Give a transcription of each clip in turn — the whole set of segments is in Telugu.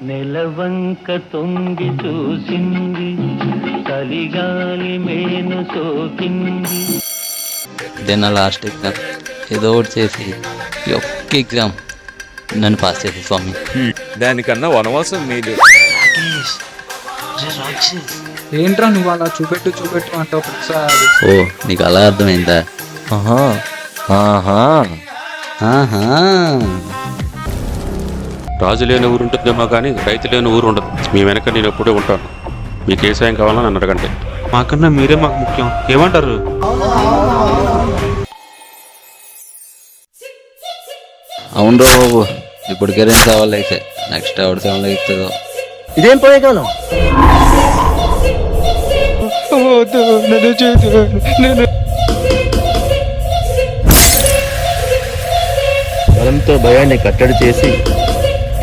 నెలవంక తొంగి చూసింది, చలిగాలి మేను సోకింది. ఇదే నా లాస్ట్ ఎగ్జామ్, ఏదో ఒకటి చేసి ఈ ఒక్క ఎగ్జామ్ నన్ను పాస్ చేసి స్వామి. దానికన్నా వనవాసం మీది. ఏంట్రా నువ్వు అలా చూపెట్టు అంటావు ప్రతిసారి. ఓ నీకు అలా అర్థమైందా? ఆహా ఆహా. ఆహా. రాజు లేని ఊరు ఉంటుందేమో కానీ రైతు లేని ఊరు ఉండదు. మీ వెనక నేను ఎప్పుడూ ఉంటాను. మీకు ఏ సాయం కావాలని నన్ను అడగండి. మాకన్నా మీరే మాకు ముఖ్యం. ఏమంటారు? అవును రా బాబు, ఇప్పటికే 2 సవాళ్ళు అయితే నెక్స్ట్ ఎవరి సవాళ్ళు అవుతుందో. ఇదేం పోయే కాలం? బలంతో భయాన్ని కట్టడి చేసి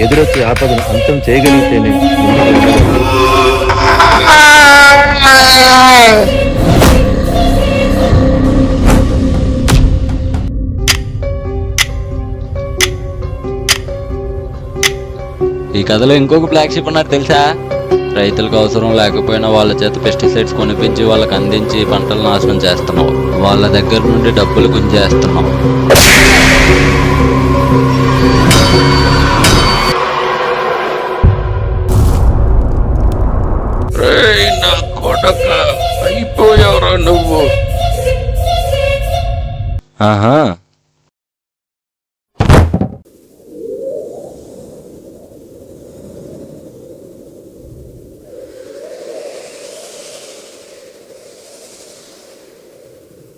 ఎదురొచ్చే ఆపదను అంతం చేయగలిగితేనే ఈ కథలో ఇంకొక బ్లాక్ షిప్ ఉన్నారు తెలుసా? రైతులకు అవసరం లేకపోయినా వాళ్ళ చేత పెస్టిసైడ్స్ కొనిపించి వాళ్ళకి అందించి పంటలు నాశనం చేస్తున్నావు. వాళ్ళ దగ్గర నుండి డబ్బులు గుంజేస్తున్నావు. అయిపోయావురా నువ్వు. ఆహా